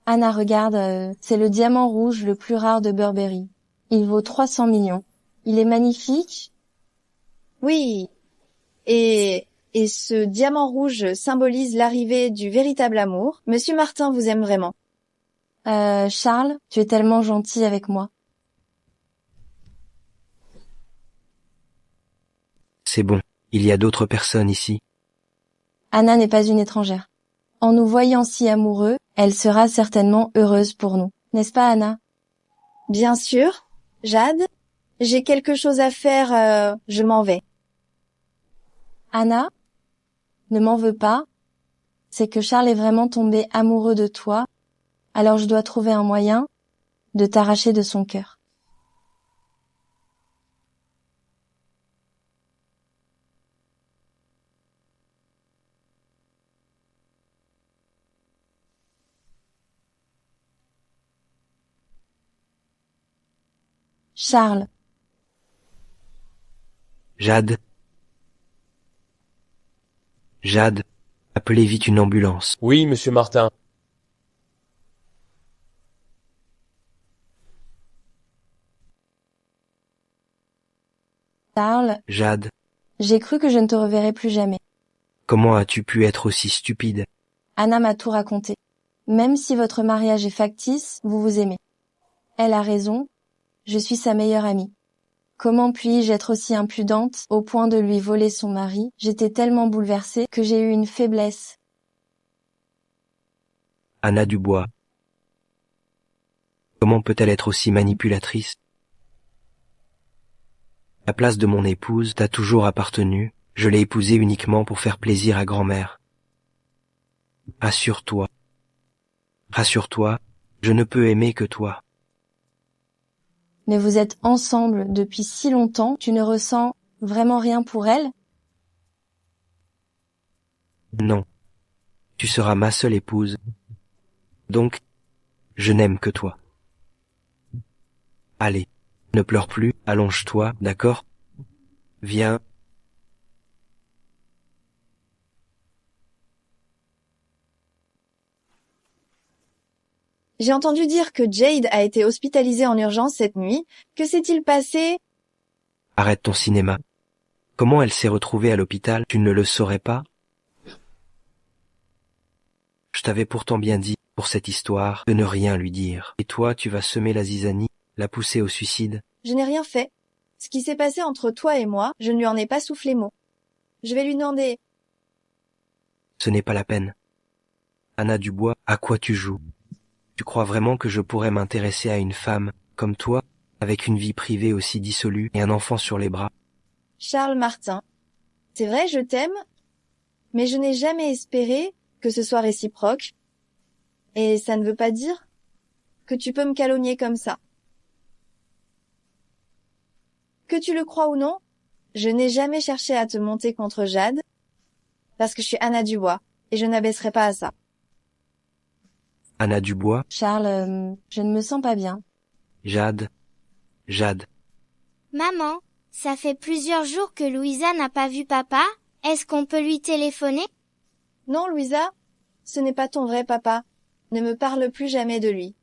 Anna, regarde, c'est le diamant rouge le plus rare de Burberry. Il vaut 300 millions. Il est magnifique. Oui. Et ce diamant rouge symbolise l'arrivée du véritable amour. Monsieur Martin vous aime vraiment. Charles, tu es tellement gentil avec moi. C'est bon, il y a d'autres personnes ici. Anna n'est pas une étrangère. En nous voyant si amoureux, elle sera certainement heureuse pour nous. N'est-ce pas, Anna? Bien sûr. Jade, j'ai quelque chose à faire, je m'en vais. Anna, ne m'en veux pas. C'est que Charles est vraiment tombé amoureux de toi, alors je dois trouver un moyen de t'arracher de son cœur. Charles. Jade. Jade, appelez vite une ambulance. Oui, monsieur Martin. Charles. Jade, J'ai cru que je ne te reverrais plus jamais. comment as-tu pu être aussi stupide? Anna m'a tout raconté. Même si votre mariage est factice, vous vous aimez. Elle a raison. Je suis sa meilleure amie. Comment puis-je être aussi impudente au point de lui voler son mari? J'étais tellement bouleversée que j'ai eu une faiblesse. Anna Dubois. Comment peut-elle être aussi manipulatrice? La place de mon épouse t'a toujours appartenu. Je l'ai épousée uniquement pour faire plaisir à grand-mère. Rassure-toi. Rassure-toi, je ne peux aimer que toi. Mais vous êtes ensemble depuis si longtemps, tu ne ressens vraiment rien pour elle? Non. Tu seras ma seule épouse. Donc, je n'aime que toi. Allez, ne pleure plus, allonge-toi, d'accord? Viens. J'ai entendu dire que Jade a été hospitalisée en urgence cette nuit. Que s'est-il passé? Arrête ton cinéma. Comment elle s'est retrouvée à l'hôpital, tu ne le saurais pas? Je t'avais pourtant bien dit, pour cette histoire, de ne rien lui dire. Et toi, tu vas semer la zizanie, la pousser au suicide. Je n'ai rien fait. Ce qui s'est passé entre toi et moi, je ne lui en ai pas soufflé mot. Je vais lui demander. Ce n'est pas la peine. Anna Dubois, à quoi tu joues? Tu crois vraiment que je pourrais m'intéresser à une femme, comme toi, avec une vie privée aussi dissolue et un enfant sur les bras? Charles Martin. C'est vrai, je t'aime, mais je n'ai jamais espéré que ce soit réciproque. Et ça ne veut pas dire que tu peux me calomnier comme ça. Que tu le crois ou non, je n'ai jamais cherché à te monter contre Jade, parce que je suis Anna Dubois, et je n'abaisserai pas à ça. Anna Dubois, Charles, je ne me sens pas bien. Jade, Jade. Maman, ça fait plusieurs jours que Louisa n'a pas vu papa. Est-ce qu'on peut lui téléphoner? Non, Louisa, ce n'est pas ton vrai papa. Ne me parle plus jamais de lui.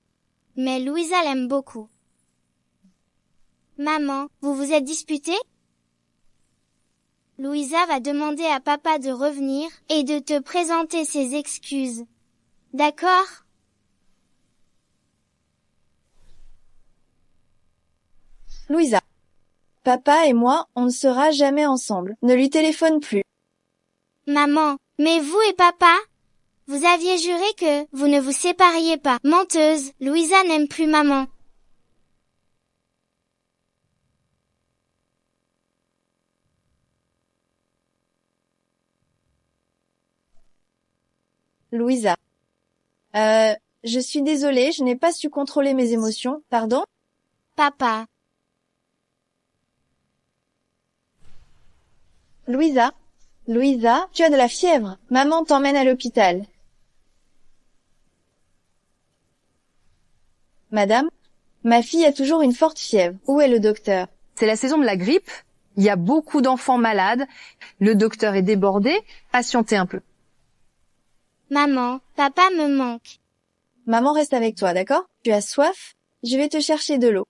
Mais Louisa l'aime beaucoup. Maman, vous vous êtes disputée? Louisa va demander à papa de revenir et de te présenter ses excuses. D'accord? Louisa. Papa et moi, on ne sera jamais ensemble. Ne lui téléphone plus. Maman, mais vous et papa? Vous aviez juré que vous ne vous sépariez pas. Menteuse, Louisa n'aime plus maman. Louisa. Je suis désolée, je n'ai pas su contrôler mes émotions. Pardon? Papa. Louisa. Louisa, tu as de la fièvre. Maman t'emmène à l'hôpital. Madame, ma fille a toujours une forte fièvre. Où est le docteur? C'est la saison de la grippe. Il y a beaucoup d'enfants malades. Le docteur est débordé. Patientez un peu. Maman, papa me manque. Maman reste avec toi, d'accord? Tu as soif? Je vais te chercher de l'eau.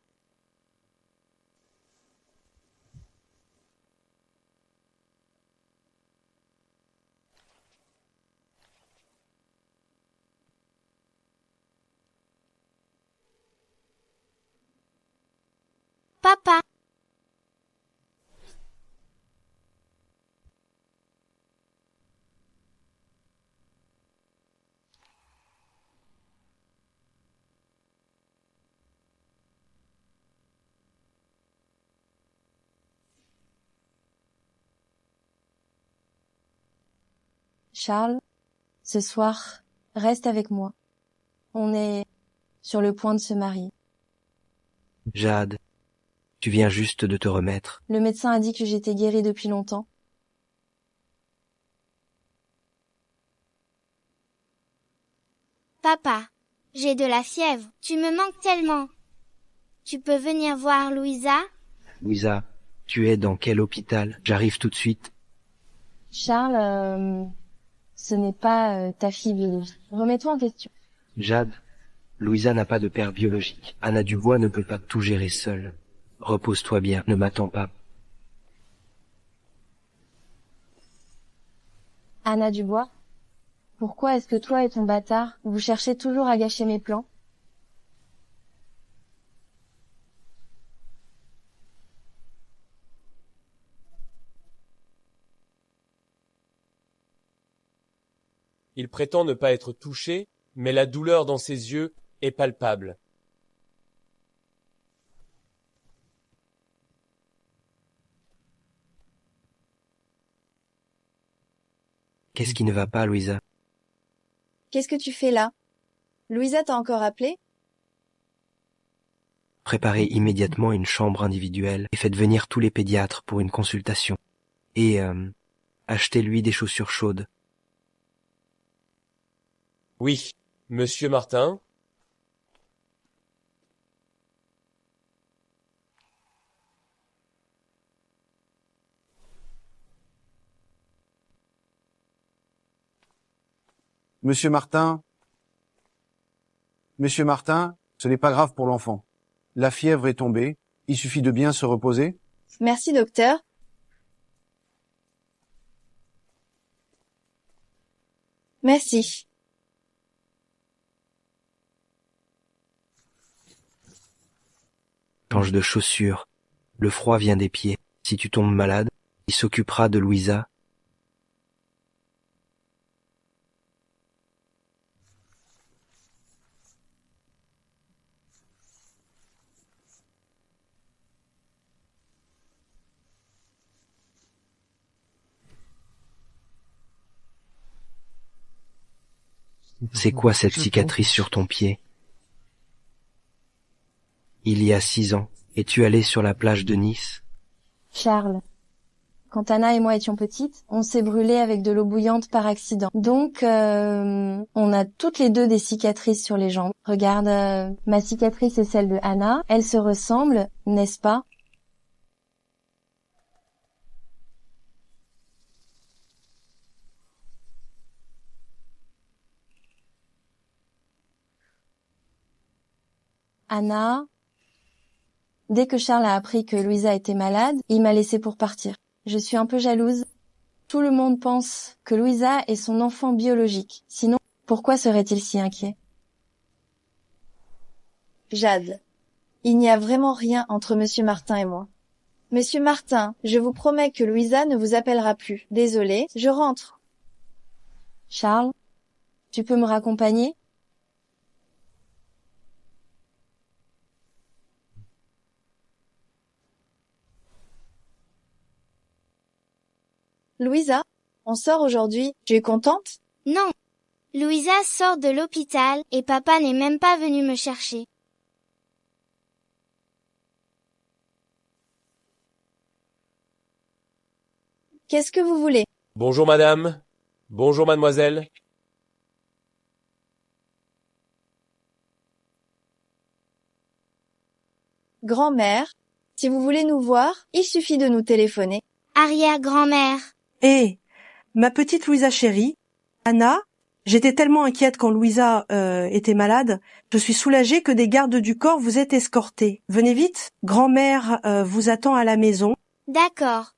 Papa. Charles, ce soir, reste avec moi. On est sur le point de se marier. Jade, tu viens juste de te remettre. Le médecin a dit que j'étais guérie depuis longtemps. Papa, j'ai de la fièvre. Tu me manques tellement. Tu peux venir voir Louisa? Louisa, tu es dans quel hôpital? J'arrive tout de suite. Charles, ce n'est pas ta fille biologique. Remets-toi en question. Jade, Louisa n'a pas de père biologique. Anna Dubois ne peut pas tout gérer seule. Repose-toi bien, ne m'attends pas. Anna Dubois, pourquoi est-ce que toi et ton bâtard, vous cherchez toujours à gâcher mes plans? Il prétend ne pas être touché, mais la douleur dans ses yeux est palpable. Qu'est-ce qui ne va pas, Louisa? Qu'est-ce que tu fais là? Louisa t'a encore appelé? Préparez immédiatement une chambre individuelle et faites venir tous les pédiatres pour une consultation. Et achetez-lui des chaussures chaudes. Oui, Monsieur Martin. Monsieur Martin, ce n'est pas grave pour l'enfant. La fièvre est tombée, il suffit de bien se reposer. Merci, docteur. Merci. Change de chaussures. Le froid vient des pieds. Si tu tombes malade, il s'occupera de Louisa. C'est quoi cette cicatrice sur ton pied? Il y a 6 ans, es-tu allé sur la plage de Nice? Charles, quand Anna et moi étions petites, on s'est brûlé avec de l'eau bouillante par accident. Donc, on a toutes les deux des cicatrices sur les jambes. Regarde, ma cicatrice et celle de Anna, elles se ressemblent, n'est-ce pas? Anna, dès que Charles a appris que Louisa était malade, il m'a laissée pour partir. Je suis un peu jalouse. Tout le monde pense que Louisa est son enfant biologique. Sinon, pourquoi serait-il si inquiet? Jade, il n'y a vraiment rien entre Monsieur Martin et moi. Monsieur Martin, je vous promets que Louisa ne vous appellera plus. Désolée, je rentre. Charles, tu peux me raccompagner? Louisa, on sort aujourd'hui. Tu es contente? Non. Louisa sort de l'hôpital et papa n'est même pas venu me chercher. Qu'est-ce que vous voulez? Bonjour madame. Bonjour mademoiselle. Grand-mère, Si vous voulez nous voir, il suffit de nous téléphoner. Arrière-grand-mère. Ma petite Louisa chérie, Anna, j'étais tellement inquiète quand Louisa était malade. Je suis soulagée que des gardes du corps vous aient escortée. Venez vite, grand-mère vous attend à la maison. D'accord.